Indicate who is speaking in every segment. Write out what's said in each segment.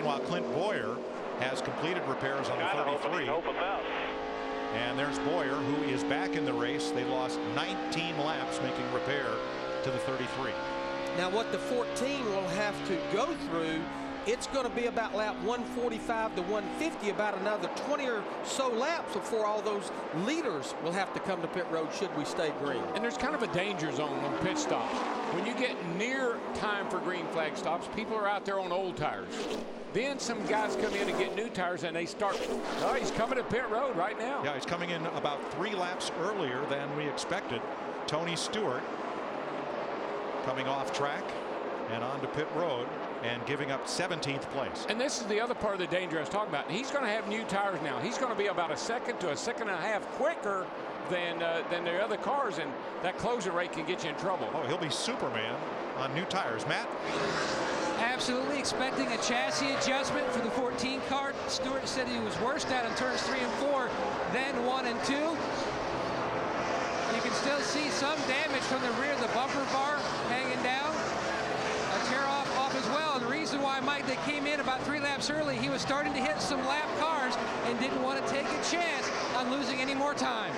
Speaker 1: Meanwhile, Clint Boyer has completed repairs on the 33. And there's Boyer, who is back in the race. They lost 19 laps making repair to the 33.
Speaker 2: Now what the 14 will have to go through, it's going to be about lap 145 to 150, about another 20 or so laps before all those leaders will have to come to pit road should we stay green.
Speaker 3: And there's kind of a danger zone on pit stops. When you get near time for green flag stops, people are out there on old tires. Then some guys come in and get new tires and they start, oh, he's coming to pit road right now.
Speaker 1: Yeah, he's coming in about 3 laps earlier than we expected. Tony Stewart coming off track and onto pit road and giving up 17th place.
Speaker 3: And this is the other part of the danger I was talking about. He's going to have new tires now. He's going to be about a second to a second and a half quicker than the other cars, and that closing rate can get you in trouble.
Speaker 1: Oh, he'll be Superman on new tires. Matt?
Speaker 4: Absolutely expecting a chassis adjustment for the 14 car. Stewart said he was worst out in turns 3 and 4 than 1 and 2. You can still see some damage from the rear of the bumper bar hanging down. A tear off as well. And the reason why Mike, they came in about 3 laps early, he was starting to hit some lap cars and didn't want to take a chance on losing any more time.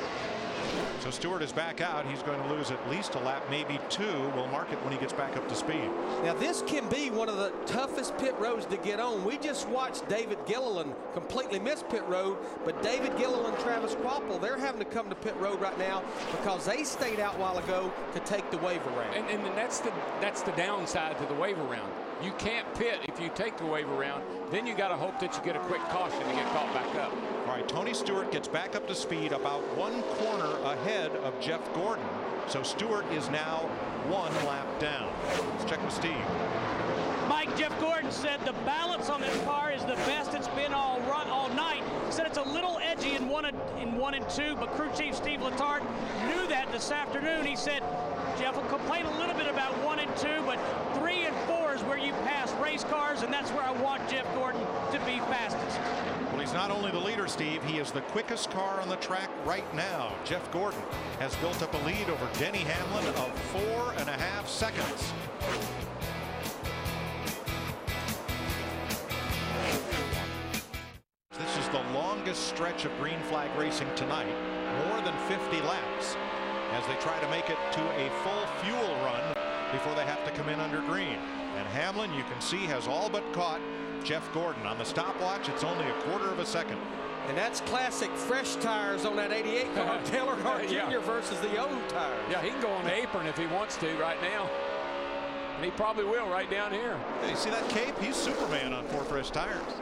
Speaker 1: So Stewart is back out. He's going to lose at least a lap, maybe 2. We'll mark it when he gets back up to speed.
Speaker 2: Now this can be one of the toughest pit roads to get on. We just watched David Gilliland completely miss pit road, but David Gilliland and Travis Quapple, they're having to come to pit road right now because they stayed out a while ago to take the wave around.
Speaker 3: And that's the downside to the wave around. You can't pit if you take the wave around. Then you got to hope that you get a quick caution to get caught back up.
Speaker 1: All right, Tony Stewart gets back up to speed about 1 corner ahead of Jeff Gordon. So Stewart is now 1 lap down. Let's check with Steve.
Speaker 5: Mike, Jeff Gordon said the balance on this car is the best it's been all night. He said it's a little edgy in one and two, but crew chief Steve Letarte knew that this afternoon. He said Jeff will complain a little bit about 1 and 2, but 3 and 4 is where you pass race cars, and that's where I want Jeff Gordon to be fastest.
Speaker 1: Well, he's not only the leader, Steve, he is the quickest car on the track right now. Jeff Gordon has built up a lead over Denny Hamlin of 4.5 seconds. This is the longest stretch of green flag racing tonight, more than 50 laps, as they try to make it to a full fuel run before they have to come in under green. And Hamlin, you can see, has all but caught Jeff Gordon. On the stopwatch, it's only a 1/4 second.
Speaker 2: And that's classic fresh tires on that 88 car, Taylor Hart Jr. versus the old tires.
Speaker 3: Yeah, he can go on the apron if he wants to right now. And he probably will right down here.
Speaker 1: Yeah, you see that cape? He's Superman on 4 fresh tires.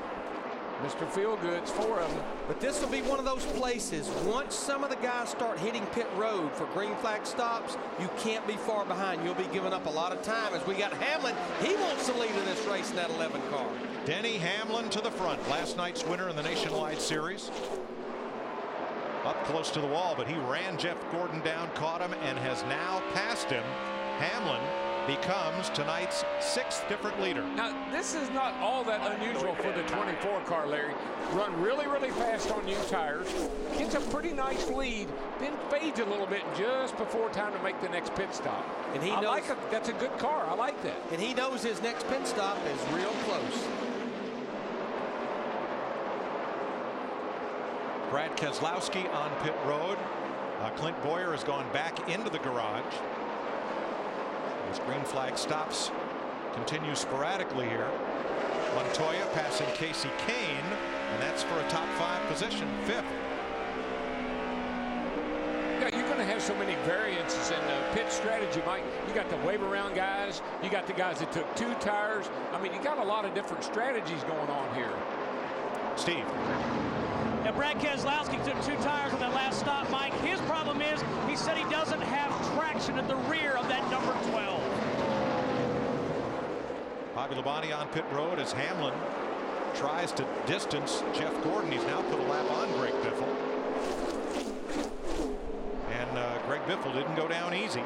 Speaker 3: Mr. Feelgood's 4 of them.
Speaker 2: But this will be one of those places, once some of the guys start hitting pit road for green flag stops, you can't be far behind. You'll be giving up a lot of time. As we got Hamlin, he wants to lead in this race in that 11 car.
Speaker 1: Denny Hamlin to the front, last night's winner in the Nationwide Series. Up close to the wall, but he ran Jeff Gordon down, caught him, and has now passed him. Hamlin becomes tonight's 6th different leader.
Speaker 3: Now, this is not all that unusual for the 24 car, Larry. Run really, really fast on new tires, gets a pretty nice lead, then fades a little bit just before time to make the next pit stop.
Speaker 2: And he knows
Speaker 3: that's a good car. I like that.
Speaker 2: And he knows his next pit stop is real close.
Speaker 1: Brad Keselowski on pit road. Clint Boyer has gone back into the garage. As green flag stops continue sporadically here. Montoya passing Casey Kane, and that's for a top 5 position, 5th.
Speaker 3: Yeah, you're going to have so many variances in the pit strategy, Mike. You got the wave around guys. You got the guys that took 2 tires. I mean, you got a lot of different strategies going on here.
Speaker 1: Steve.
Speaker 5: Now, Brad Keselowski took 2 tires on that last stop, Mike. His problem is he said he doesn't have traction at the rear of that number 12.
Speaker 1: Bobby Labonte on pit road as Hamlin tries to distance Jeff Gordon. He's now put a lap on Greg Biffle. And Greg Biffle didn't go down easy.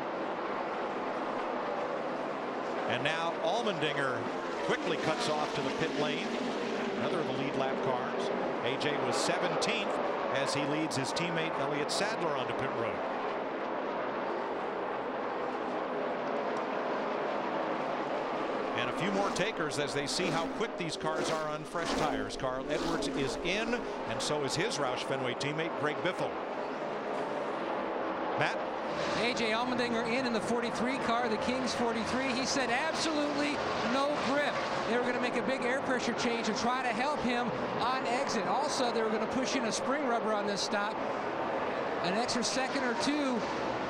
Speaker 1: And now Allmendinger quickly cuts off to the pit lane. Another of the lead lap cars. AJ was 17th as he leads his teammate Elliott Sadler onto pit road. And a few more takers as they see how quick these cars are on fresh tires. Carl Edwards is in, and so is his Roush Fenway teammate Greg Biffle. Matt?
Speaker 4: A.J. Allmendinger in the 43 car, the Kings 43. He said absolutely no grip. They were going to make a big air pressure change to try to help him on exit. Also, they were going to push in a spring rubber on this stop. An extra second or two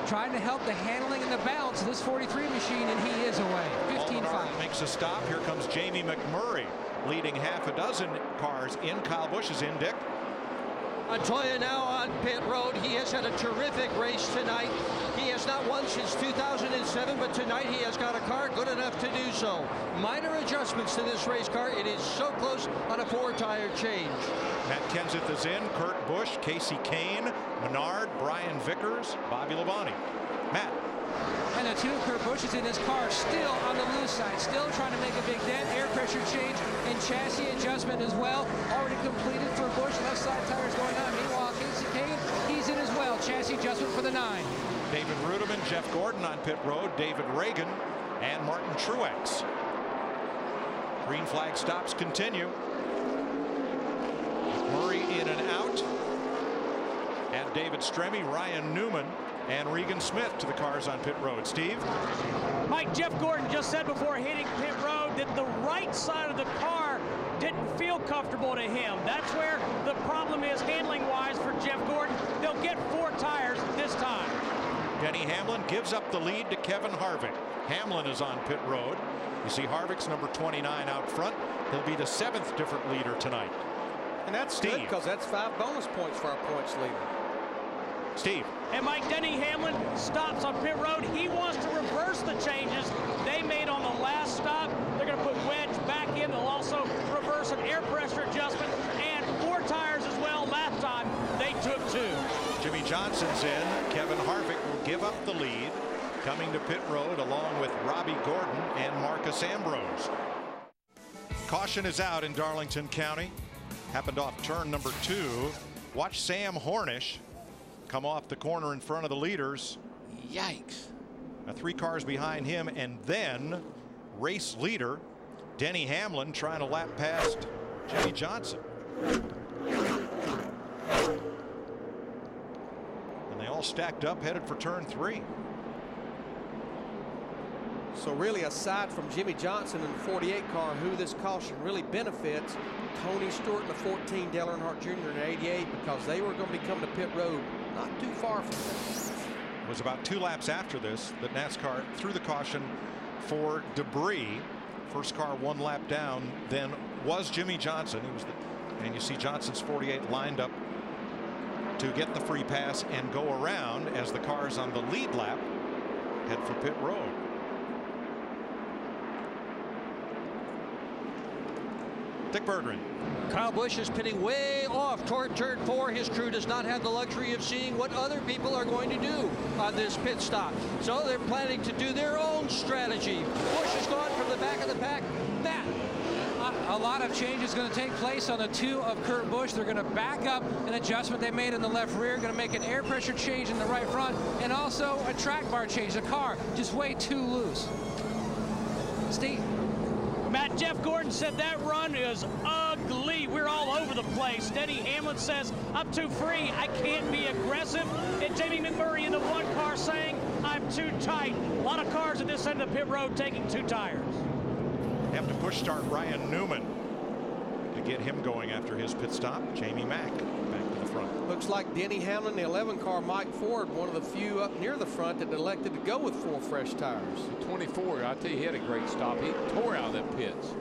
Speaker 4: trying to help the handling and the balance of this 43 machine, and he is away. 15-5.
Speaker 1: Makes a stop. Here comes Jamie McMurray leading half a dozen cars in. Kyle Busch is in, Dick.
Speaker 6: Montoya now on pit road. He has had a terrific race tonight. He has not won since 2007, but tonight he has got a car good enough to do so. Minor adjustments to this race car. It is so close on a 4-tire change.
Speaker 1: Matt Kenseth is in. Kurt Busch, Casey Kane, Menard, Brian Vickers, Bobby Labonte. Matt.
Speaker 4: And the two Kurt Busch is in his car, still on the loose side, still trying to make a big dent. Air pressure change and chassis adjustment as well. Already completed for Busch. Left side tires going on. Meanwhile, Casey Kane, he's in as well. Chassis adjustment for the 9.
Speaker 1: David Ruderman, Jeff Gordon on pit road, David Reagan, and Martin Truex. Green flag stops continue. Murray in and out. And David Stremme, Ryan Newman, and Regan Smith to the cars on pit road. Steve?
Speaker 5: Mike, Jeff Gordon just said before hitting pit road that the right side of the car didn't feel comfortable to him. That's where the problem is handling-wise for Jeff Gordon. They'll get 4 tires this time.
Speaker 1: Denny Hamlin gives up the lead to Kevin Harvick. Hamlin is on pit road. You see Harvick's number 29 out front. He'll be the 7th different leader tonight.
Speaker 2: And that's good because that's 5 bonus points for our points leader.
Speaker 1: Steve.
Speaker 5: And Mike, Denny Hamlin stops on pit road. He wants to reverse the changes they made on the last stop. They're going to put wedge back in. They'll also reverse an air pressure adjustment and 4 tires as well. Last time they took 2.
Speaker 1: Jimmy Johnson's in. Kevin Harvick will give up the lead. Coming to pit road along with Robbie Gordon and Marcus Ambrose. Caution is out in Darlington County. Happened off turn number 2. Watch Sam Hornish come off the corner in front of the leaders.
Speaker 3: Yikes.
Speaker 1: 3 cars behind him, and then race leader Denny Hamlin trying to lap past Jimmy Johnson. And they all stacked up headed for turn 3.
Speaker 2: So really, aside from Jimmy Johnson in the 48 car, who this caution really benefits, Tony Stewart in the 14, Dale Earnhardt Jr. in the 88, because they were going to be coming to pit road not too far from them.
Speaker 1: It was about 2 laps after this that NASCAR threw the caution for debris. First car 1 lap down then was Jimmy Johnson. He was and you see Johnson's 48 lined up to get the free pass and go around as the cars on the lead lap head for pit road. Dick Berggren.
Speaker 6: Kyle Busch is pitting way off toward turn 4. His crew does not have the luxury of seeing what other people are going to do on this pit stop. So they're planning to do their own strategy. Busch has gone from the back of the pack. That.
Speaker 4: A lot of changes going to take place on the 2 of Kurt Busch. They're going to back up an adjustment they made in the left rear, going to make an air pressure change in the right front, and also a track bar change. The car just way too loose. Steve.
Speaker 5: Matt, Jeff Gordon said that run is ugly. We're all over the place. Denny Hamlin says, I'm too free. I can't be aggressive. And Jamie McMurray in the 1 car saying, I'm too tight. A lot of cars at this end of the pit road taking 2 tires.
Speaker 1: Have to push start Ryan Newman to get him going after his pit stop. Jamie Mack back to the front.
Speaker 2: Looks like Denny Hamlin, the 11 car, Mike Ford, one of the few up near the front that elected to go with 4 fresh tires.
Speaker 3: 24, I tell you, he had a great stop. He tore out of them pits.